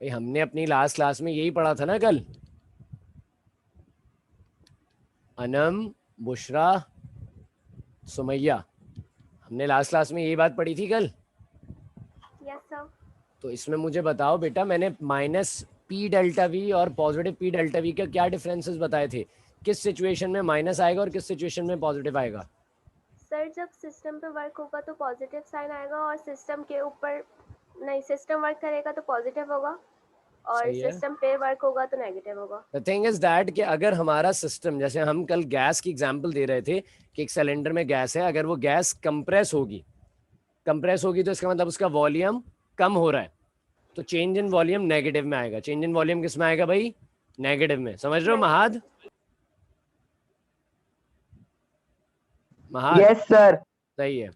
भाई हमने अपनी लास्ट क्लास में यही पढ़ा था ना कल, अनम, बुशरा, सुमैया, हमने लास्ट क्लास में यही बात पढ़ी थी कल। Yes sir. तो इसमें मुझे बताओ बेटा, मैंने माइनस पी डेल्टा वी और पॉजिटिव पी डेल्टा वी का क्या डिफरेंसेस बताए थे? किस सिचुएशन में माइनस आएगा और किस सिचुएशन में पॉजिटिव आएगा? सर जब सिस्टम पे वर्क होगा तो पॉजिटिव साइन आएगा, और सिस्टम के ऊपर नहीं, सिस्टम वर्क करेगा तो पॉजिटिव होगा, और सही है। सिस्टम पे वर्क होगा तो नेगेटिव होगा। द थिंग इज दैट कि अगर हमारा सिस्टम, जैसे हम कल गैस की एग्जांपल दे रहे थे कि एक सिलेंडर में गैस है, अगर वो गैस कंप्रेस होगी तो इसका मतलब उसका वॉल्यूम कम हो रहा है, तो चेंज इन वॉल्यूम नेगेटिव में आएगा। चेंज इन वॉल्यूम किस में आएगा भाई? नेगेटिव में। समझ रहे हो negative. Mahad? Mahad? Yes sir. सही है।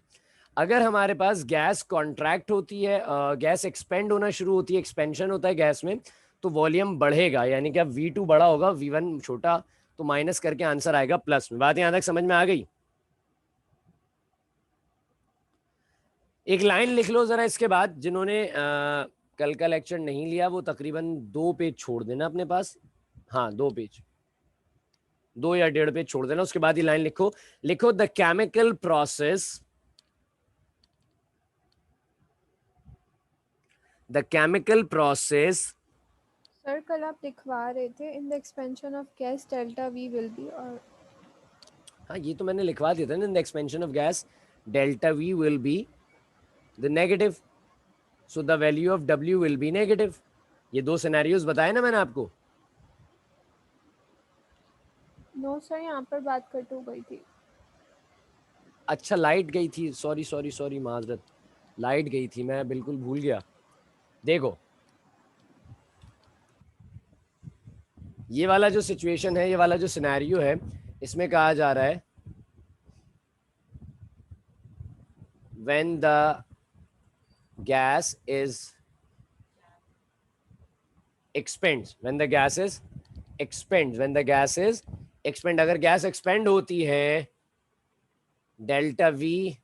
अगर हमारे पास गैस कॉन्ट्रैक्ट होती है, गैस एक्सपेंड होना शुरू होती है, एक्सपेंशन होता है गैस में, तो वॉल्यूम बढ़ेगा, यानी कि अब V2 बड़ा होगा, V1 छोटा, तो माइनस करके आंसर आएगा प्लस में। बात यहां तक समझ में आ गई? एक लाइन लिख लो जरा इसके बाद, जिन्होंने कल का लेक्चर नहीं लिया वो तकरीबन 2 पेज छोड़ देना अपने पास। हाँ 2 पेज, 2 या 1.5 पेज छोड़ देना, उसके बाद ये लाइन लिखो। लिखो the chemical process, the chemical process. Sir कल आप लिखवा रहे थे in the expansion of gas delta we will be, और हाँ ये तो मैंने लिखवा दिया था ना, the expansion of gas delta we will be the negative, so the value of W will be negative. ये 2 सिनेरियोज बताए ना मैंने आपको। नो सर यहाँ पर बात कट हो गई थी। अच्छा लाइट गई थी, सॉरी सॉरी सॉरी, माजरत, लाइट गई थी, मैं बिल्कुल भूल गया। देखो ये वाला जो सिचुएशन है, ये वाला जो सिनेरियो है, इसमें कहा जा रहा है when the gas is expands, when the gas is expands, when the gas is expand, अगर गैस एक्सपेंड होती है delta we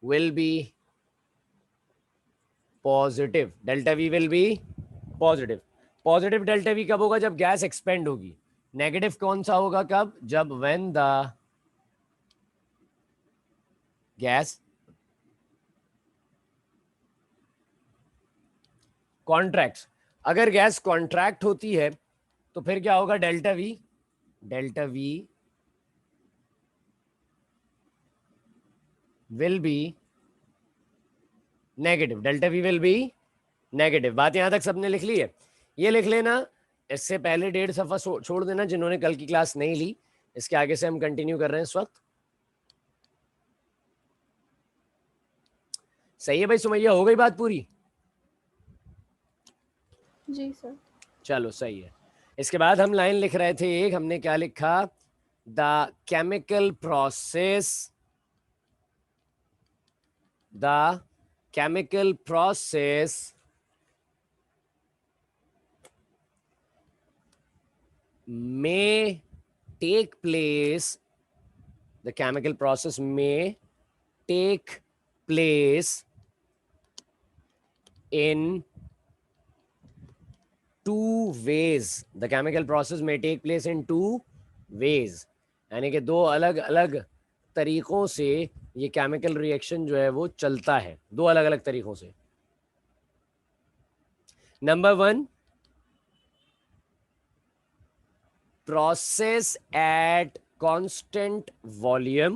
will be positive, delta we will be positive. Positive delta we कब होगा? जब गैस एक्सपेंड होगी। Negative कौन सा होगा? कब? जब व्हेन द गैस कॉन्ट्रैक्ट। अगर गैस कॉन्ट्रैक्ट होती है तो फिर क्या होगा? Delta we, delta we will be negative, delta we will be negative. बात यहां तक सबने लिख ली है? ये लिख लेना, इससे पहले 1.5 सफा छोड़ देना जिन्होंने कल की क्लास नहीं ली। इसके आगे से हम कंटिन्यू कर रहे हैं इस वक्त। सही है भाई सुमैया, हो गई बात पूरी? जी सर। चलो सही है। इसके बाद हम लाइन लिख रहे थे, एक हमने क्या लिखा? The chemical process, the chemical process may take place, the chemical process may take place in 2 ways, the chemical process may take place in 2 ways, यानी कि 2 अलग अलग तरीकों से ये केमिकल रिएक्शन जो है वो चलता है, 2 अलग अलग तरीकों से। Number 1, process at constant volume,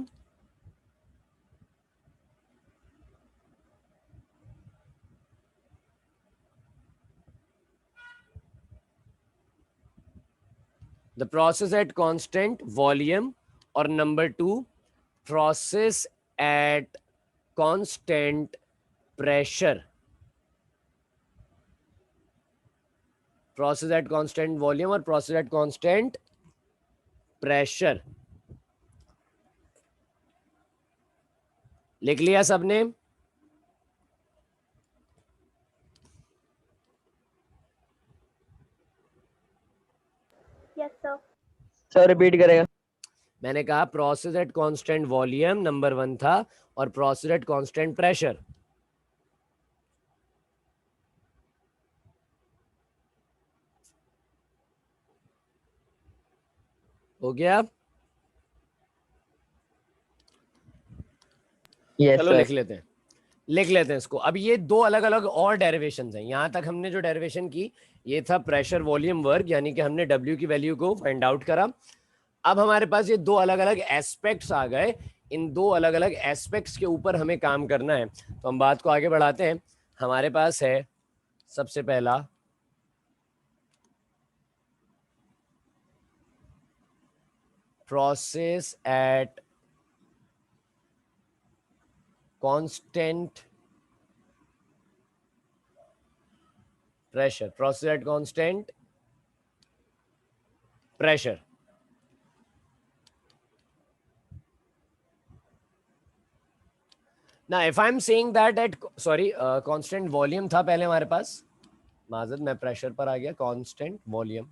the process at constant volume, और number 2 process at constant pressure, process at constant volume और process at constant pressure। लिख लिया सबने? Yes sir. सर रिपीट करेगा? मैंने कहा process at constant volume number 1 था, और प्रोसेस एट कांस्टेंट प्रेशर। हो गया? यस चलो सर। लिख लेते हैं इसको। अब ये दो अलग अलग और डेरिवेशंस हैं। यहां तक हमने जो डेरिवेशन की ये था प्रेशर वॉल्यूम वर्क, यानी कि हमने W की वैल्यू को फाइंड आउट करा। अब हमारे पास ये दो अलग अलग एस्पेक्ट्स आ गए। इन दो अलग अलग एस्पेक्ट्स के ऊपर हमें काम करना है। तो हम बात को आगे बढ़ाते हैं। हमारे पास है सबसे पहला process at constant pressure, process at constant pressure. Now if I'm saying that at constant volume था पहले हमारे पास, माजद मैं प्रेशर पर आ गया, कांस्टेंट वॉल्यूम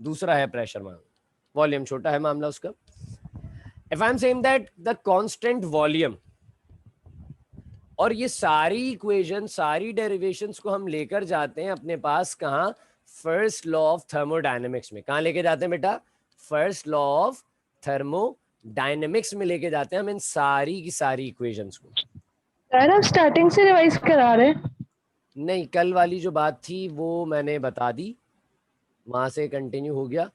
दूसरा है प्रेशर में, वॉल्यूम छोटा है मामला उसका। If I am saying that the constant volume, और ये सारी इक्वेशन सारी डेरिवेशंस को हम लेकर जाते हैं अपने पास कहाँ, फर्स्ट लॉ ऑफ थर्मोडायनेमिक्स में। कहाँ लेके जाते हैं बेटा? फर्स्ट लॉ ऑफ थर्मोडायनेमिक्स में लेके जाते हैं हम इन सारी की सारी इक्वेशंस को। सर आप स्टार्टिंग से रिवाइज करा रहे हैं? नहीं, कल वाली जो बात थी वो मैंने बता दी, वहां से कंटिन्यू हो गया।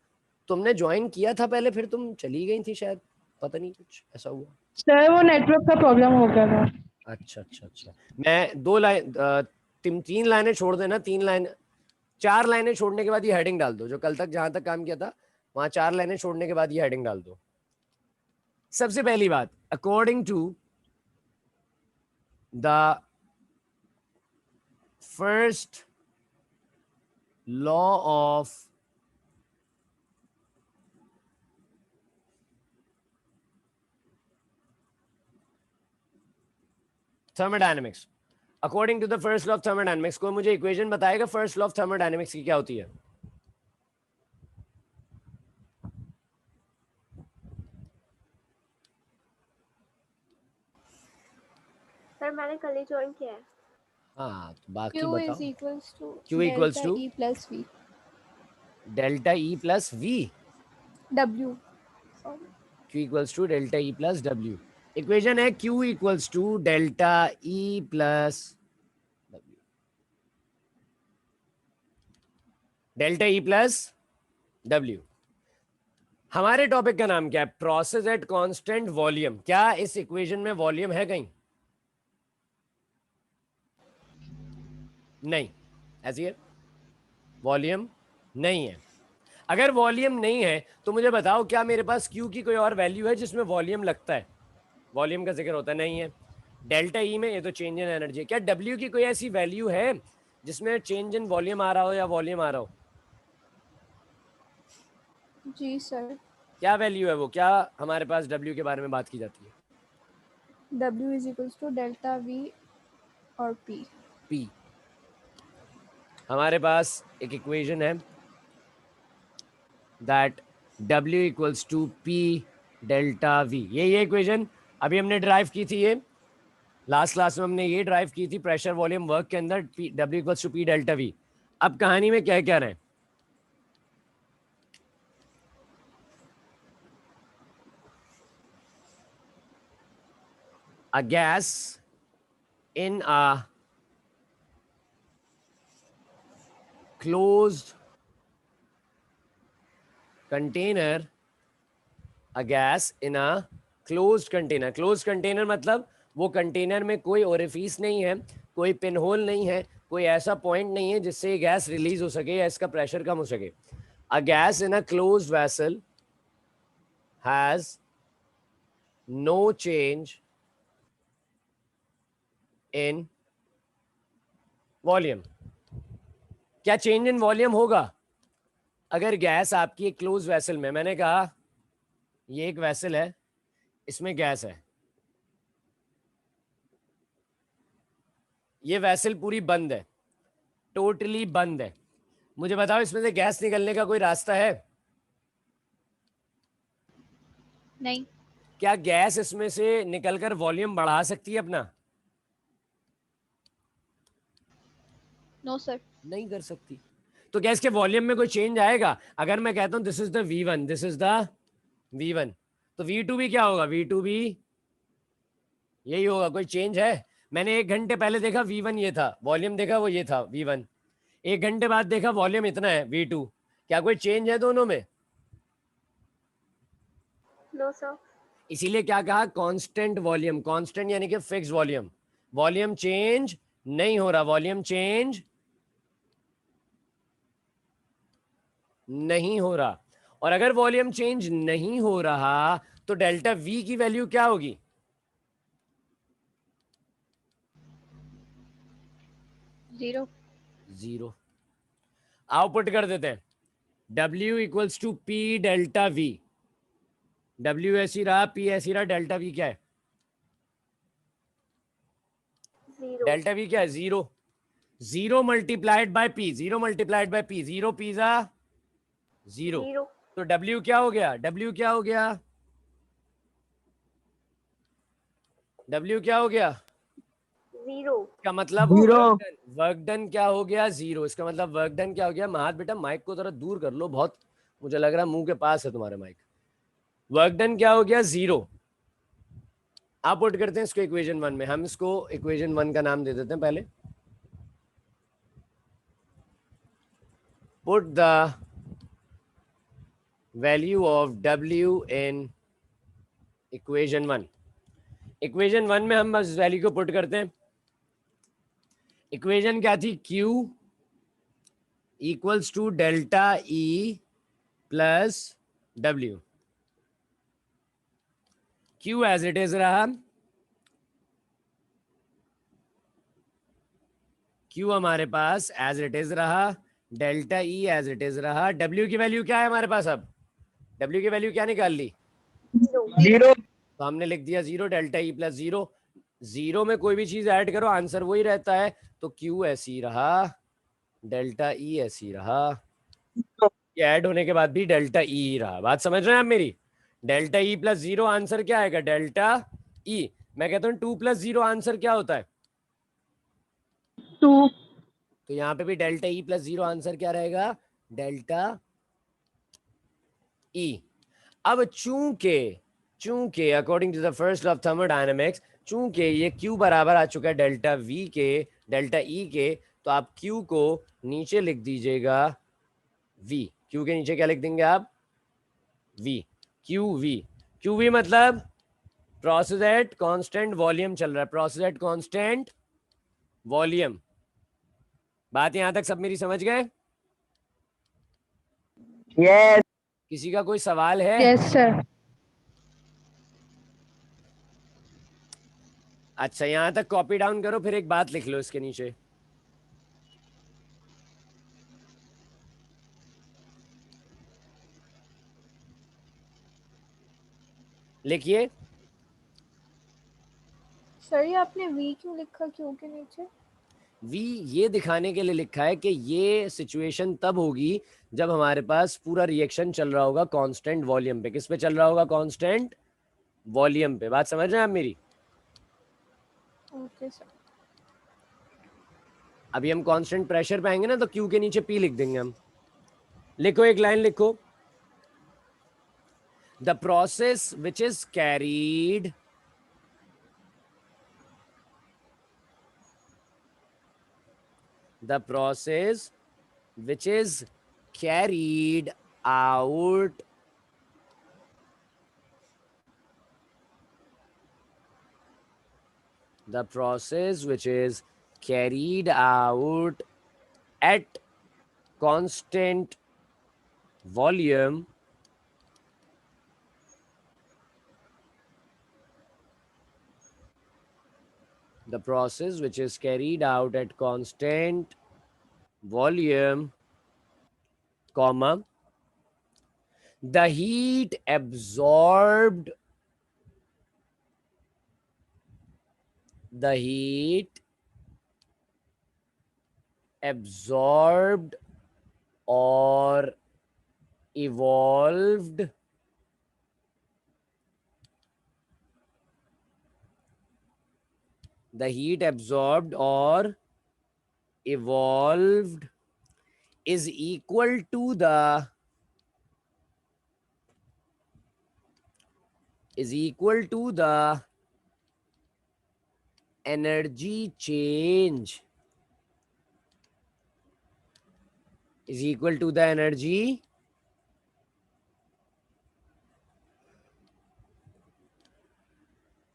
तुमने ज्वाइन किया था पहले, फिर तुम चली गई थी शायद, पता नहीं कुछ ऐसा हुआ। सर वो नेटवर्क का प्रॉब्लम हो गया था। अच्छा। मैं दो लाइन तीन लाइनें छोड़ देना, 4 लाइनें छोड़ने के बाद ये हेडिंग डाल दो। जो कल तक जहां तक काम किया था वहां 4 लाइनें छोड़ने के बाद ये हेडिंग डाल दो। सबसे पहली बात, according to the first law of thermodynamics, according to the first law of thermodynamics, कोई मुझे इक्वेशन बताएगा फर्स्ट लॉ ऑफ थर्मोडायनेमिक्स की क्या होती है? सर मैंने कल ही ज्वाइन किया है। हाँ, तो बाकी Q बताओ। is equals to Q equals delta to E plus V. Delta E plus V। W. Sorry. Q equals to delta E plus W। Equation है Q equals to delta E plus W। Delta E plus W। हमारे topic का नाम क्या है? Process at constant volume. क्या इस equation में volume है कहीं? नहीं, ऐसी है वॉल्यूम नहीं है। अगर वॉल्यूम नहीं है तो मुझे बताओ क्या मेरे पास Q की कोई और वैल्यू है जिसमें वॉल्यूम लगता है, वॉल्यूम का जिक्र होता है? नहीं है। डेल्टा E में ये तो चेंज इन एनर्जी है। क्या W की कोई ऐसी वैल्यू है जिसमें चेंज इन वॉल्यूम आ रहा हो या वॉल्यूम आ रहा हो? जी सर। क्या वैल्यू है वो? क्या हमारे पास W के बारे में बात की जाती है? W is equals to delta V और P. P। हमारे पास एक इक्वेशन है that W equals to P delta V। ये इक्वेशन अभी हमने ड्राइव की थी, ये लास्ट क्लास में हमने ये ड्राइव की थी प्रेशर वॉल्यूम वर्क के अंदर, W equals to P delta V। अब कहानी में क्या क्या रहे हैं? A gas in a closed container, a gas in a closed container। closed container मतलब वो कंटेनर में कोई ओरिफिस नहीं है, कोई पिन होल नहीं है, कोई ऐसा पॉइंट नहीं है जिससे ये गैस रिलीज हो सके या इसका प्रेशर कम हो सके। A gas in a closed vessel has no change in volume. क्या चेंज इन वॉल्यूम होगा अगर गैस आपकी एक क्लोज वेसल में, मैंने कहा ये एक वेसल है, इसमें गैस है, ये वेसल पूरी बंद है, टोटली बंद है, मुझे बताओ इसमें से गैस निकलने का कोई रास्ता है? नहीं। क्या गैस इसमें से निकलकर वॉल्यूम बढ़ा सकती है अपना? No sir. नहीं कर सकती। तो क्या इसके वॉल्यूम में कोई चेंज आएगा? अगर मैं कहता हूं this is the V1, this is the V1, तो V2 भी क्या होगा? V2 भी यही होगा। कोई चेंज है? मैंने 1 घंटे पहले देखा V1 ये था, वॉल्यूम देखा वो ये था V1, 1 घंटे बाद देखा वॉल्यूम इतना है V2, क्या कोई चेंज है दोनों में? No sir. इसीलिए क्या कहा? कांस्टेंट वॉल्यूम, कांस्टेंट यानी कि फिक्स वॉल्यूम, वॉल्यूम चेंज नहीं हो रहा, वॉल्यूम चेंज नहीं हो रहा। और अगर वॉल्यूम चेंज नहीं हो रहा तो डेल्टा V की वैल्यू क्या होगी? 0। आओ पुट कर देते हैं, W equals to P delta V, W ऐसी रहा, P ऐसी रहा, डेल्टा V क्या है? 0। डेल्टा V क्या है? 0। 0 multiplied by P, 0 multiplied by P, 0 pizza 0। 0। तो W क्या हो गया? W क्या हो गया? W क्या हो गया? 0। का मतलब Zero। वर्क डन क्या हो गया? 0। इसका मतलब वर्क डन क्या हो गया? महात बेटा माइक को जरा दूर कर लो, बहुत मुझे लग रहा है मुंह के पास है तुम्हारे माइक। वर्क डन क्या हो गया? 0। आप पुट करते हैं इसको इक्वेशन 1 में, हम इसको इक्वेशन 1 का नाम दे देते हैं पहले। Put the value of W in equation 1। Equation 1 में हम बस वैल्यू को पुट करते हैं। इक्वेशन क्या थी? Q equals to delta E plus W। Q as it is रहा, Q हमारे पास एज इट इज रहा, delta E as it is रहा। W की वैल्यू क्या है हमारे पास? अब W की वैल्यू क्या निकाल ली? 0। तो हमने लिख दिया 0, डेल्टा E प्लस 0। 0 में कोई भी चीज ऐड करो आंसर वही रहता है, तो Q ऐसी रहा, डेल्टा E ऐसी रहा, ये ऐड होने के बाद भी डेल्टा E रहा। बात समझ रहे हैं आप मेरी? डेल्टा E प्लस 0 आंसर क्या आएगा? Delta E। मैं कहता हूँ 2 प्लस 0 आंसर क्या होता है? 2। तो यहाँ पे भी डेल्टा E प्लस 0 आंसर क्या रहेगा? Delta E। अब चूंकि according to the first law of thermodynamics, चूंकि ये Q बराबर आ चुका है डेल्टा V के, डेल्टा E के, तो आप Q को नीचे लिख दीजिएगा V। Q के नीचे क्या लिख देंगे आप? V। QV मतलब प्रोसेस एट कांस्टेंट वॉल्यूम चल रहा है, प्रोसेस एट कांस्टेंट वॉल्यूम। बात यहां तक सब मेरी समझ गए? Yes। किसी का कोई सवाल है? Yes, sir. अच्छा, यहां तक कॉपी डाउन करो, फिर एक बात लिख लो इसके नीचे। लिखिए। सर ये आपने V क्यों लिखा क्यों के नीचे? V ये दिखाने के लिए लिखा है कि ये सिचुएशन तब होगी जब हमारे पास पूरा रिएक्शन चल रहा होगा कांस्टेंट वॉल्यूम पे। किस पे चल रहा होगा? कांस्टेंट वॉल्यूम पे। बात समझ रहे हैं आप मेरी? Okay sir. अभी हम कांस्टेंट प्रेशर पे आएंगे ना, तो Q के नीचे P लिख देंगे हम। लिखो, एक लाइन लिखो, the process which is carried the process which is carried out the process which is carried out at constant volume the process which is carried out at constant volume comma the heat absorbed or evolved the heat absorbed or evolved is equal to the energy change, is equal to the energy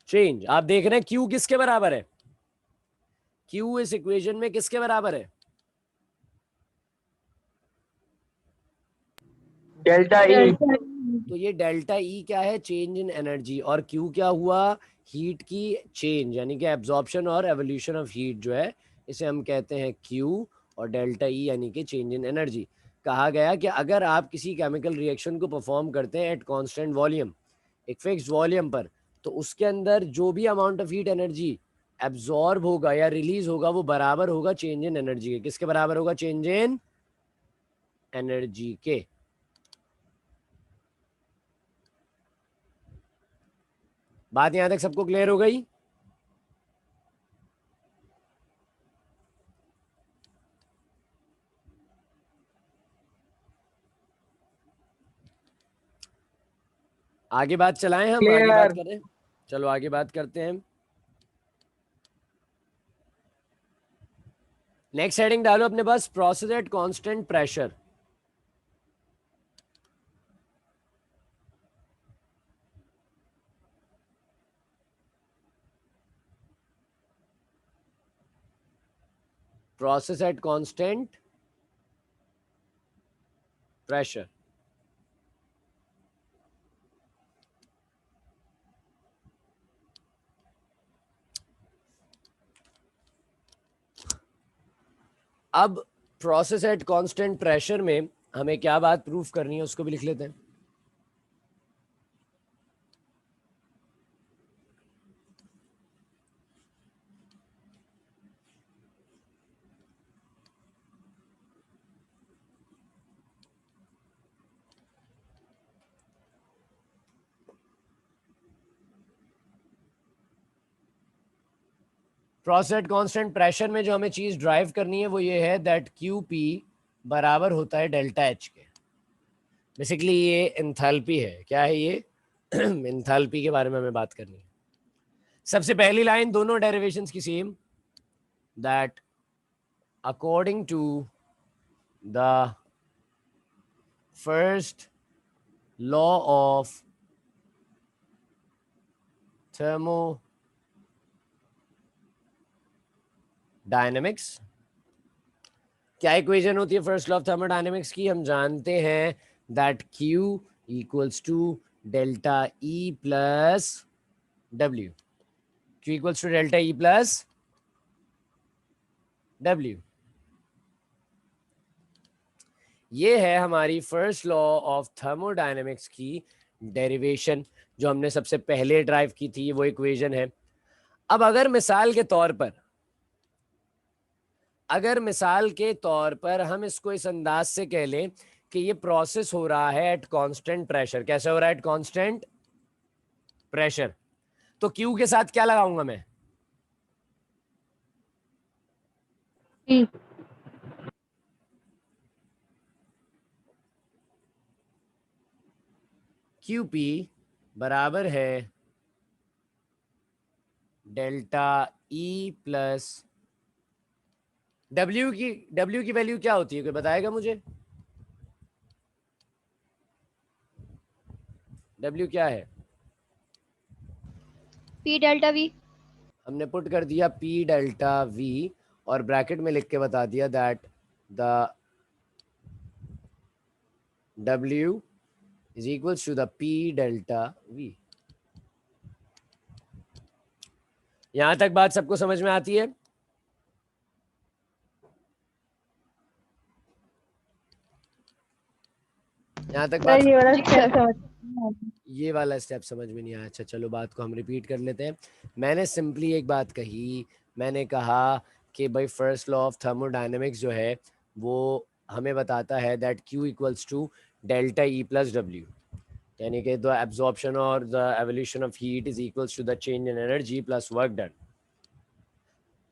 change. आप देख रहे हैं Q किसके बराबर है? Q इस equation में किसके बराबर है? Delta E. delta तो ये डेल्टा ई क्या है? Change in energy. और क्यू क्या हुआ? हीट की चेंज, यानी कि एब्जॉर्प्शन और एवोल्यूशन ऑफ हीट जो है, इसे हम कहते हैं क्यू। और डेल्टा ई यानी कि चेंज इन एनर्जी। कहा गया कि अगर आप किसी केमिकल रिएक्शन को परफॉर्म करते हैं एट कांस्टेंट वॉल्यूम, एक फिक्स्ड वॉल्यूम पर, तो उसके अंदर जो भी amount of heat energy absorb होगा या रिलीज होगा वो बराबर होगा चेंज इन एनर्जी के। किसके बराबर होगा? चेंज इन एनर्जी के। बात यहां तक सबको क्लियर हो गई? आगे बात चलाएं, हम आगे बात Clear. करें। चलो आगे बात करते हैं। नेक्स्ट हेडिंग डालो अपने पास, process at constant pressure. Process at constant pressure. अब प्रोसेस एट कांस्टेंट प्रेशर में हमें क्या बात प्रूफ करनी है उसको भी लिख लेते हैं। प्रोसेस एट कांस्टेंट प्रेशर में जो हमें चीज ड्राइव करनी है वो ये है दैट क्यू पी बराबर होता है डेल्टा एच के। बेसिकली ये एंथैल्पी है। क्या है ये? एंथैल्पी के बारे में हमें बात करनी है। सबसे पहली लाइन दोनों डेरिवेशंस की same, that according to the first law of thermodynamics. क्या इक्वेशन होती है फर्स्ट लॉ ऑफ थर्मोडायनेमिक्स की? हम जानते हैं that Q equals to delta E plus W। Q equals to delta E plus W। ये है हमारी फर्स्ट लॉ ऑफ थर्मोडायनेमिक्स की डेरिवेशन जो हमने सबसे पहले ड्राइव की थी, वो इक्वेशन है। अब अगर मिसाल के तौर पर हम इसको इस अंदाज से कह लें कि ये प्रोसेस हो रहा है एट कांस्टेंट प्रेशर। कैसे हो रहा है? Eight constant pressure. तो क्यू के साथ क्या लगाऊंगा मैं? P क्यू पी बराबर है डेल्टा ई प्लस डब्ल्यू की वैल्यू क्या होती है? कोई बताएगा मुझे? डब्ल्यू क्या है? P delta V. हमने पुट कर दिया P डेल्टा V और ब्रैकेट में लिख के बता दिया that the W is equals to the P delta V। यहां तक बात सबको समझ में आती है? यहां तक बात? ये वाला स्टेप समझ में नहीं आया। अच्छा चलो बात को हम रिपीट कर लेते हैं। मैंने सिंपली एक बात कही, मैंने कहा कि भाई फर्स्ट लॉ ऑफ थर्मोडायनेमिक्स जो है वो हमें बताता है that Q equals to delta E plus W, यानी कि द एब्जॉर्प्शन और the evolution of heat is equals to the change in energy plus work done.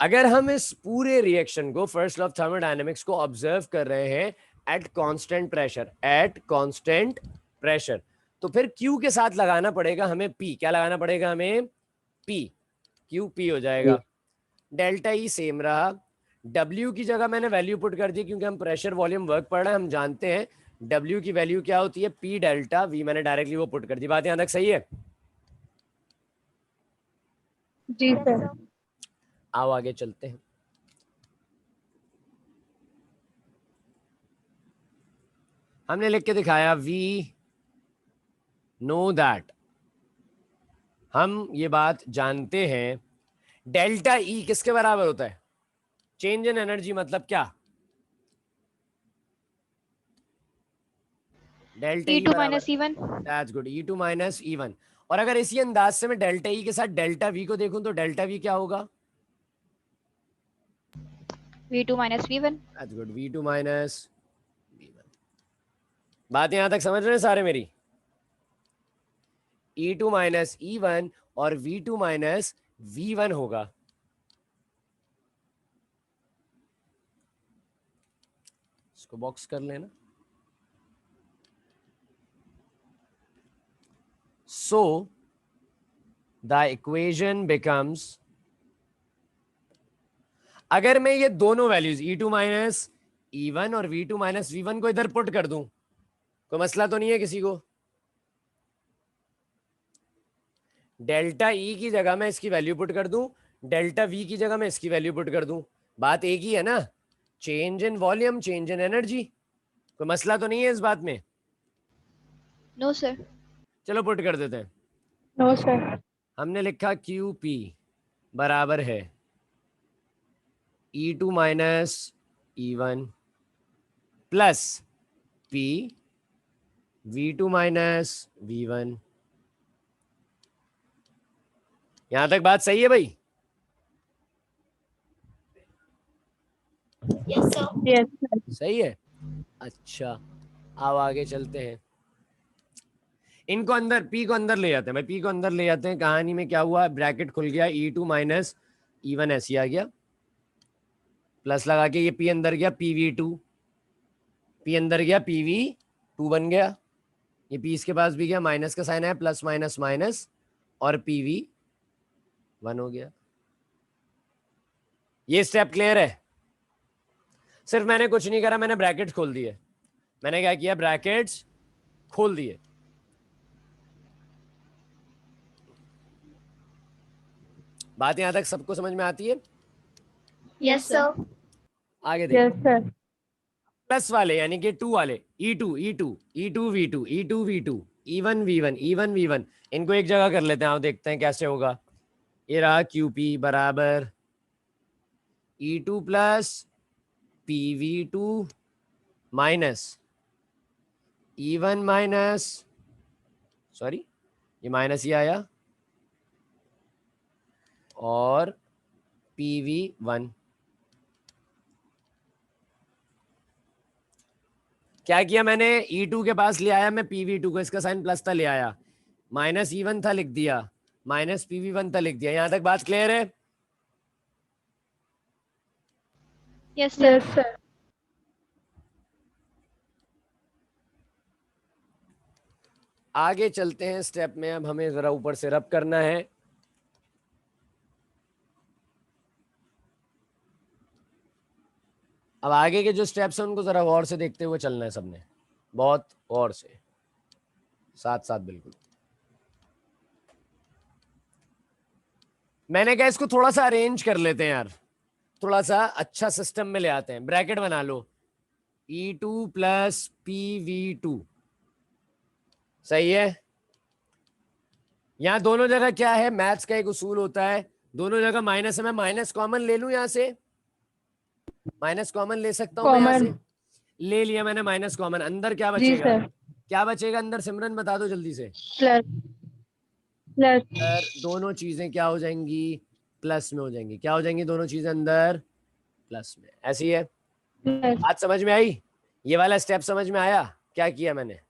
अगर हम इस पूरे रिएक्शन को, फर्स्ट लॉ ऑफ थर्मोडायनेमिक्स को ऑब्जर्व कर रहे हैं एट कांस्टेंट प्रेशर, तो फिर Q के साथ लगाना पड़ेगा हमें P। क्या लगाना पड़ेगा हमें? P। QP हो जाएगा। डेल्टा E सेम रहा। W की जगह मैंने वैल्यू पुट कर दी, क्योंकि हम प्रेशर वॉल्यूम वर्क पढ़ रहे हैं, हम जानते हैं W की वैल्यू क्या होती है, P डेल्टा V। मैंने डायरेक्टली वो पुट कर दी। बात यहां तक सही है? जी Yes, सर। sir. आओ आगे चलते हैं। हमने लिख के दिखाया वी नो दैट, हम ये बात जानते हैं डेल्टा ई किसके बराबर होता है? चेंज इन एनर्जी मतलब क्या? डेल्टा ई E2 बराबर, minus E1. That's good, E2 minus E1। और अगर इसी अंदाज से मैं डेल्टा ई के साथ डेल्टा वी को देखूं तो डेल्टा वी क्या होगा? V2 minus V1. That's good, V2 minus V1। बात यहां तक समझ रहे हैं सारे मेरी? E2 माइनस E1 और V2 माइनस V1 होगा। इसको बॉक्स कर लेना। So the equation becomes, अगर मैं ये दोनों वैल्यूज E2 माइनस E1 और V2 माइनस V1 को इधर पुट कर दूं, कोई मसला तो नहीं है किसी को? डेल्टा E की जगह मैं इसकी वैल्यू पुट कर दूं, डेल्टा V की जगह मैं इसकी वैल्यू पुट कर दूं, बात एक ही है ना? Change in volume, change in energy. कोई मसला तो नहीं है इस बात में? No sir. चलो पुट कर देते हैं। No sir. हमने लिखा QP बराबर है E2 minus E1 plus P V2 minus V1। यहां तक बात सही है भाई? Yes, sir. Yes sir. सही है। अच्छा, अब आगे चलते हैं। इनको अंदर, P को अंदर ले जाते हैं भाई, P को अंदर ले जाते हैं। कहानी में क्या हुआ, ब्रैकेट खुल गया, E2 माइनस E1 ऐसे आ गया, प्लस लगा के ये P अंदर गया, PV2, P अंदर गया, PV2 बन गया। ये P इसके पास भी गया, माइनस का साइन है, प्लस माइनस माइनस, और PV1 हो गया। ये स्टेप क्लियर है? सिर्फ मैंने कुछ नहीं करा, मैंने ब्रैकेट खोल दिए। मैंने क्या किया, ब्रैकेट्स खोल दिए। बात यहां तक सबको समझ में आती है? Yes, sir. आगे देखिए। Yes sir. प्लस वाले यानी कि 2 वाले, E2 V2, E1 V1, इनको एक जगह कर लेते हैं। आओ देखते हैं कैसे होगा। ये रहा QP बराबर E2 plus PV2 minus E1 minus, sorry ये माइनस ही आया, और PV1। क्या किया मैंने, E2 के पास ले आया मैं PV2 को, इसका साइन प्लस था ले आया, माइनस E1 था लिख दिया, माइनस PV1 था लिख दिया। यहां तक बात क्लियर है? Yes sir. Yes, sir. आगे चलते हैं स्टेप में। अब हमें जरा ऊपर से रब करना है। अब आगे के जो स्टेप्स हैं उनको जरा गौर से देखते हुए चलना है सबने, बहुत गौर से, साथ साथ बिल्कुल। मैंने कहा इसको थोड़ा सा अरेंज कर लेते हैं यार, थोड़ा सा अच्छा सिस्टम में ले आते हैं। ब्रैकेट बना लो, E2 प्लस PV2, सही है? यहां दोनों जगह क्या है, मैथ्स का एक उसूल होता है, दोनों जगह माइनस है। मैं माइनस कॉमन ले लूं, यहां से माइनस कॉमन ले सकता हूं मैं यहां से? ले लिया मैंने माइनस कॉमन। अंदर क्या जी बचेगा? सर। क्या बचेगा अंदर, सिमरन बता दो जल्दी से। Plus. Plus. अंदर दोनों चीजें क्या हो जाएंगी, प्लस में हो जाएंगी। क्या हो जाएंगी दोनों चीजें अंदर? प्लस में। ऐसी है Plus. बात, समझ में आई? ये वाला स्टेप समझ में आया क्या किया मैंने?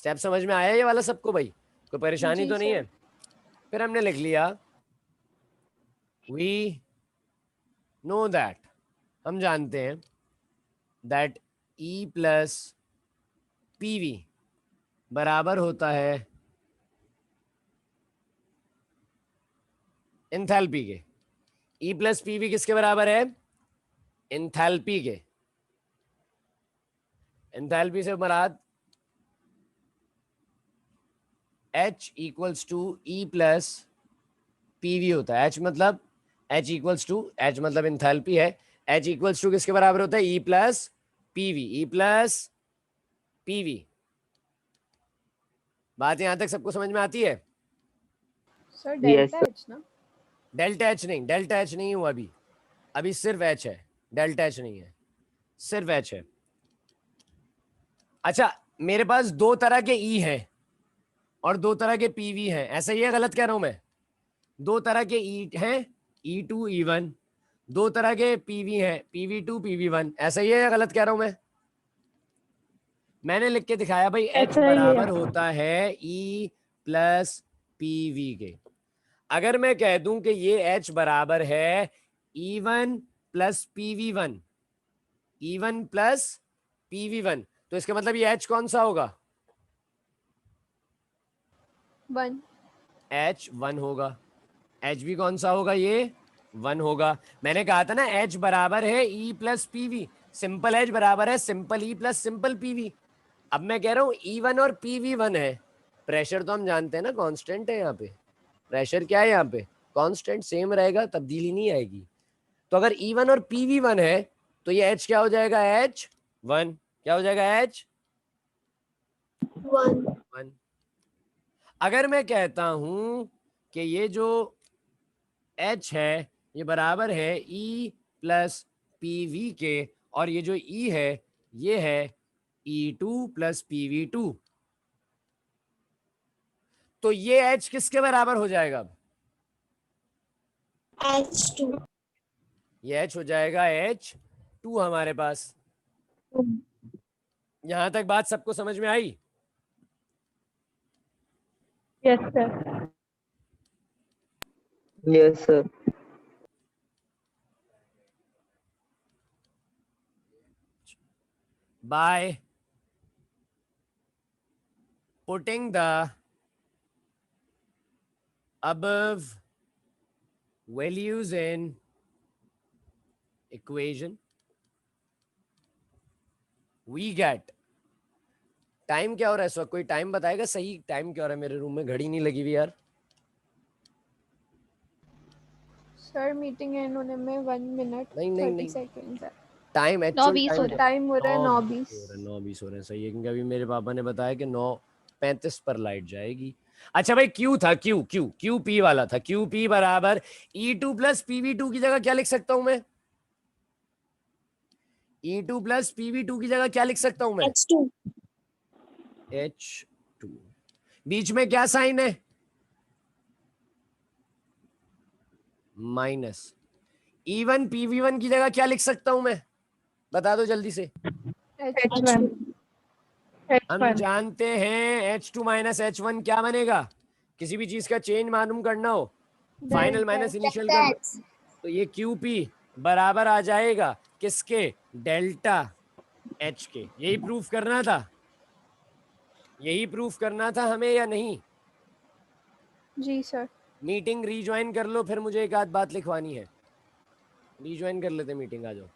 स्टेप समझ में आया ये वाला सबको भाई? कोई परेशानी जी तो नहीं सर। है? फिर हमने लिख लिया वी नो दैट, हम जानते हैं दैट E प्लस PV बराबर होता है एंथैल्पी के। E प्लस PV किसके बराबर है? एंथैल्पी के। एंथैल्पी से मुराद H equals to E plus PV होता है। H मतलब H इक्वल्स टू, H मतलब एंथैल्पी है, H इक्वल्स टू किसके बराबर होता है? E plus PV। E plus PV। बात यहां तक सबको समझ में आती है? Sir Yes, delta sir. H ना? डेल्टा एच नहीं, डेल्टा एच नहीं हुआ अभी, अभी सिर्फ एच है, डेल्टा एच नहीं है, सिर्फ एच है। अच्छा, मेरे पास दो तरह के ई हैं और दो तरह के पीवी हैं, ऐसा ही है? गलत कह रहा हूं मैं? दो तरह के ई हैं, E2 E1, दो तरह के पीवी हैं, PV2 PV1, ऐसा ही है या गलत कह रहा हूं मैं? मैंने लिख के दिखाया भाई H ऐसा ही है। बराबर होता है E प्लस PV के। अगर मैं कह दूं कि ये H बराबर है E1 plus PV1, E1 plus PV1, तो इसका मतलब ये H कौन सा होगा? 1। H 1 होगा। H भी कौन सा होगा? ये 1 होगा। मैंने कहा था ना H बराबर है E plus PV, simple H बराबर है simple E plus simple PV। अब मैं कह रहा हूं E1 और PV1 है, प्रेशर तो हम जानते हैं ना कांस्टेंट है यहाँ पे। प्रेशर क्या है यहाँ पे? कांस्टेंट, सेम रहेगा, तब्दीली नहीं आएगी। तो अगर E1 और PV1 है तो ये H क्या हो जाएगा? H1। क्या हो जाएगा? H1। अगर मैं कहता हूं कि ये जो H है ये बराबर है E प्लस PV के, और ये जो E है ये है E2 प्लस PV2, तो ये H किसके बराबर हो जाएगा? अब H2। ये H हो जाएगा H2 हमारे पास। यहां तक बात सबको समझ में आई? Yes, sir. Yes, sir. By putting the above values in equation, we get, time क्या हो रहा है इस वक्त? कोई टाइम बताएगा सही? टाइम क्या हो रहा है? मेरे रूम में घड़ी नहीं लगी हुई यार। सर मीटिंग एंड होने में 1 मिनट नहीं 30 सेकंड्स है। टाइम 9:20 हो रहा है। टाइम हो रहा है 9:20। 9:20 हो रहे हैं, सही है, क्योंकि अभी मेरे पापा ने बताया कि 9:35 पर लाइट जाएगी। अच्छा भाई, क्यू था, क्यू पी वाला था। क्यू पी बराबर E2 प्लस PV2 की जगह क्या लिख सकता हूं मैं? E2 प्लस PV2 की जगह क्या लिख सकता हूं मैं? H2। बीच में क्या साइन है? माइनस। E1 PV1 की जगह क्या लिख सकता हूं मैं? बता दो जल्दी से। H1. हम H1. जानते हैं H2 माइनस H1 क्या बनेगा? किसी भी चीज का चेंज मालूम करना हो, फाइनल माइनस इनिशियल करना, तो ये QP बराबर आ जाएगा किसके? डेल्टा H के। यही प्रूफ करना था, यही प्रूफ करना था हमें या नहीं? जी सर। मीटिंग रीज्वाइन कर लो, फिर मुझे एक आध बात लिखवानी है। रीज्वाइन कर लेते मीटिंग, आ जाओ।